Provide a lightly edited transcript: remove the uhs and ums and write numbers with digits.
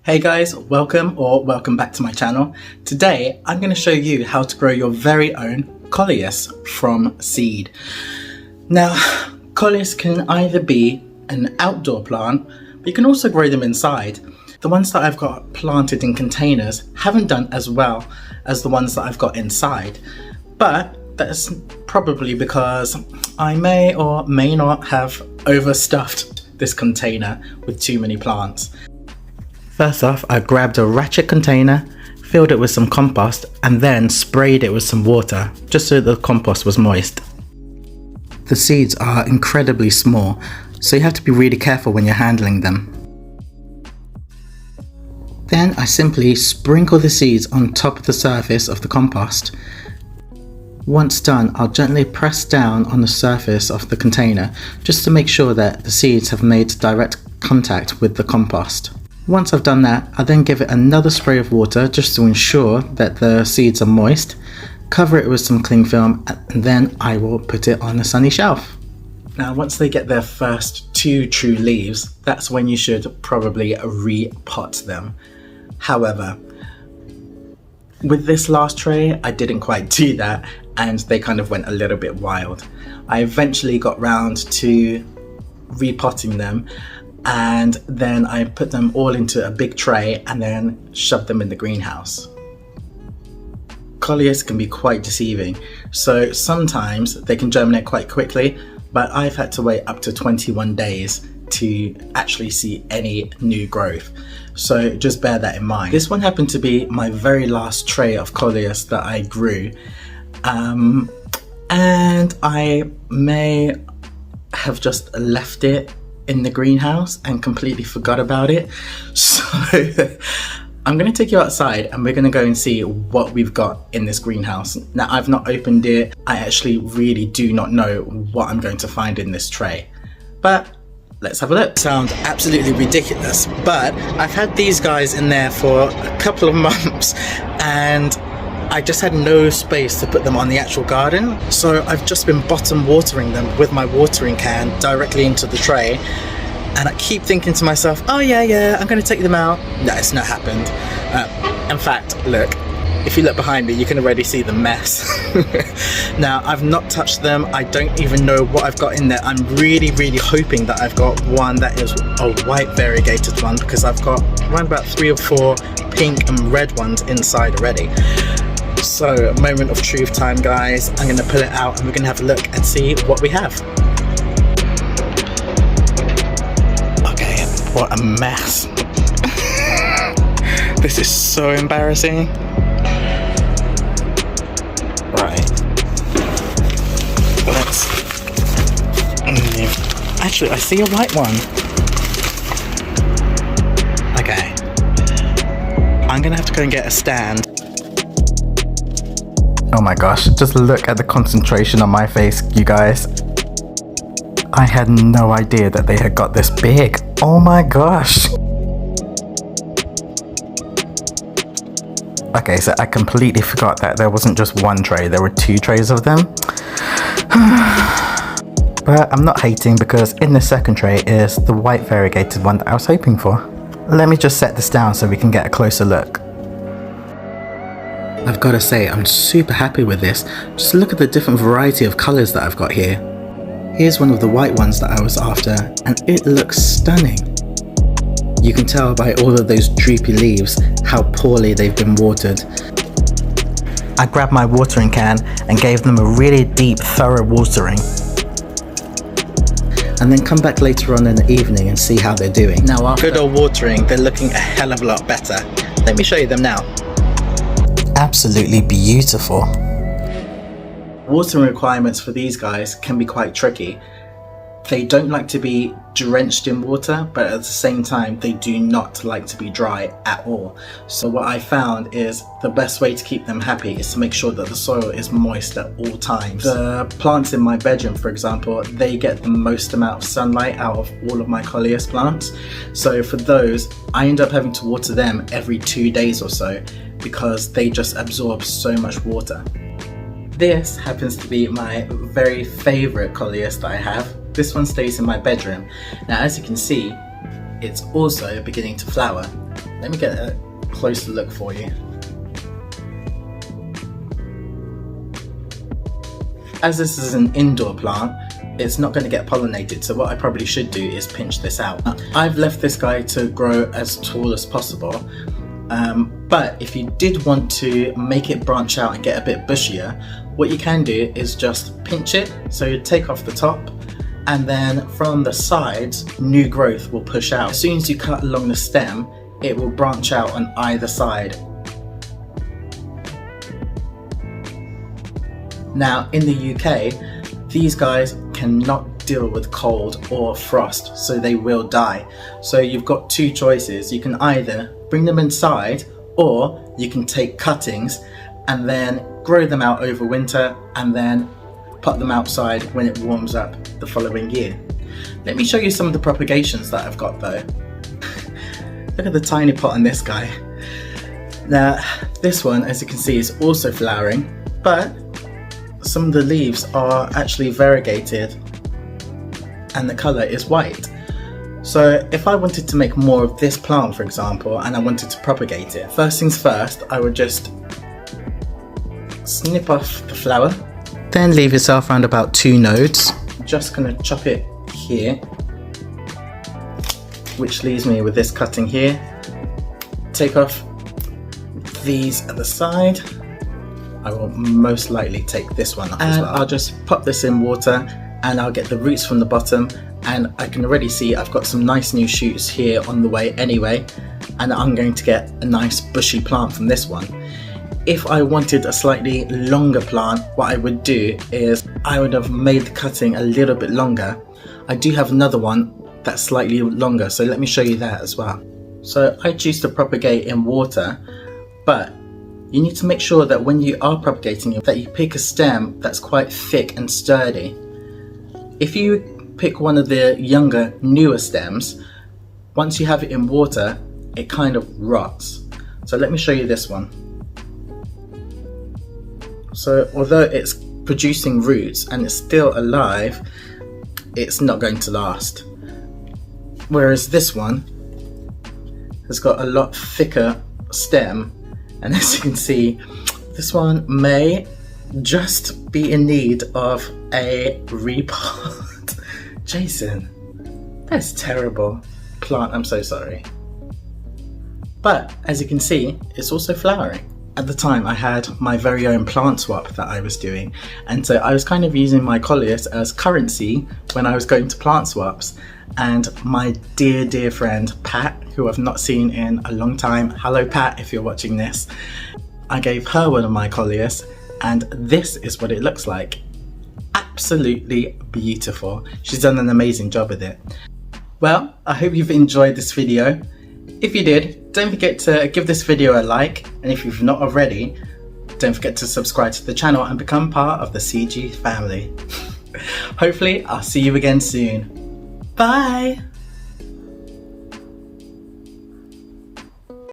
Hey guys, welcome back to my channel. Today I'm going to show you how to grow your very own Coleus from seed. Now, Coleus can either be an outdoor plant, but you can also grow them inside. The ones that I've got planted in containers haven't done as well as the ones that I've got inside, but that's probably because I may or may not have overstuffed this container with too many plants. First off, I grabbed a ratchet container, filled it with some compost, and then sprayed it with some water, just so the compost was moist. The seeds are incredibly small, so you have to be really careful when you're handling them. Then I simply sprinkle the seeds on top of the surface of the compost. Once done, I'll gently press down on the surface of the container, just to make sure that the seeds have made direct contact with the compost. Once I've done that, I then give it another spray of water just to ensure that the seeds are moist, cover it with some cling film, and then I will put it on a sunny shelf. Now once they get their first 2 true leaves, that's when you should probably re-pot them. However, with this last tray, I didn't quite do that and they kind of went a little bit wild. I eventually got round to repotting them, and then I put them all into a big tray and then shoved them in the greenhouse. Coleus can be quite deceiving, so sometimes they can germinate quite quickly, but I've had to wait up to 21 days to actually see any new growth. So just bear that in mind. This one happened to be my very last tray of Coleus that I grew, and I may have just left it in the greenhouse and completely forgot about it. So I'm going to take you outside and we're going to go and see what we've got in this greenhouse. Now I've not opened it. I actually really do not know what I'm going to find in this tray, but let's have a look. Sounds absolutely ridiculous, but I've had these guys in there for a couple of months and I just had no space to put them on the actual garden, so I've just been bottom watering them with my watering can directly into the tray, and I keep thinking to myself, oh yeah, I'm going to take them out. No, it's not happened. In fact, look, if you look behind me, you can already see the mess. Now, I've not touched them. I don't even know what I've got in there. I'm really hoping that I've got one that is a white variegated one, because I've got around about 3 or 4 pink and red ones inside already. So, moment of truth time, guys. I'm going to pull it out and we're going to have a look and see what we have. Okay, what a mess. This is so embarrassing. Right. Let's... Actually, I see a white one. Okay. I'm going to have to go and get a stand. Oh my gosh, just look at the concentration on my face, you guys. I had no idea that they had got this big. Oh my gosh. Okay, so I completely forgot that there wasn't just one tray, there were 2 trays of them. But I'm not hating, because in the second tray is the white variegated one that I was hoping for. Let me just set this down so we can get a closer look. I've got to say, I'm super happy with this. Just look at the different variety of colours that I've got here. Here's one of the white ones that I was after, and it looks stunning. You can tell by all of those droopy leaves how poorly they've been watered. I grabbed my watering can and gave them a really deep, thorough watering. And then come back later on in the evening and see how they're doing. Now after good old watering, they're looking a hell of a lot better. Let me show you them now. Absolutely beautiful. Watering requirements for these guys can be quite tricky. They don't like to be drenched in water, but at the same time they do not like to be dry at all. So what I found is the best way to keep them happy is to make sure that the soil is moist at all times. The plants in my bedroom, for example, they get the most amount of sunlight out of all of my Coleus plants. So for those, I end up having to water them every 2 days or so, because they just absorb so much water. This happens to be my very favourite Coleus that I have. This one stays in my bedroom. Now as you can see, it's also beginning to flower. Let me get a closer look for you. As this is an indoor plant, it's not going to get pollinated, so what I probably should do is pinch this out. I've left this guy to grow as tall as possible, but if you did want to make it branch out and get a bit bushier, what you can do is just pinch it, so you take off the top, and then from the sides, new growth will push out. As soon as you cut along the stem, it will branch out on either side. Now in the UK, these guys cannot deal with cold or frost, so they will die. So you've got two choices. You can either bring them inside, or you can take cuttings and then grow them out over winter and then put them outside when it warms up the following year. Let me show you some of the propagations that I've got though. Look at the tiny pot on this guy. Now this one, as you can see, is also flowering, but some of the leaves are actually variegated and the colour is white. So if I wanted to make more of this plant, for example, and I wanted to propagate it, first things first, I would just snip off the flower, then leave yourself around about 2 nodes. I'm just going to chop it here, which leaves me with this cutting here. Take off these at the side. I will most likely take this one off as well. I'll just pop this in water and I'll get the roots from the bottom, and I can already see I've got some nice new shoots here on the way anyway, and I'm going to get a nice bushy plant from this one. If I wanted a slightly longer plant, what I would do is I would have made the cutting a little bit longer. I do have another one that's slightly longer, so let me show you that as well. So I choose to propagate in water, but you need to make sure that when you are propagating it, that you pick a stem that's quite thick and sturdy. If you pick one of the younger, newer stems, once you have it in water, it kind of rots. So let me show you this one. So although it's producing roots and it's still alive, it's not going to last. Whereas this one has got a lot thicker stem, and as you can see, this one may just be in need of a repot. Jason, that's terrible. Plant, I'm so sorry. But as you can see, it's also flowering. At the time I had my very own plant swap that I was doing, and so I was kind of using my Coleus as currency when I was going to plant swaps. And my dear friend Pat, who I've not seen in a long time, hello Pat if you're watching this, I gave her one of my Coleus, and this is what it looks like. Absolutely beautiful. She's done an amazing job with it. Well, I hope you've enjoyed this video. If you did, don't forget to give this video a like, and if you've not already, don't forget to subscribe to the channel and become part of the CG family. Hopefully I'll see you again soon. Bye!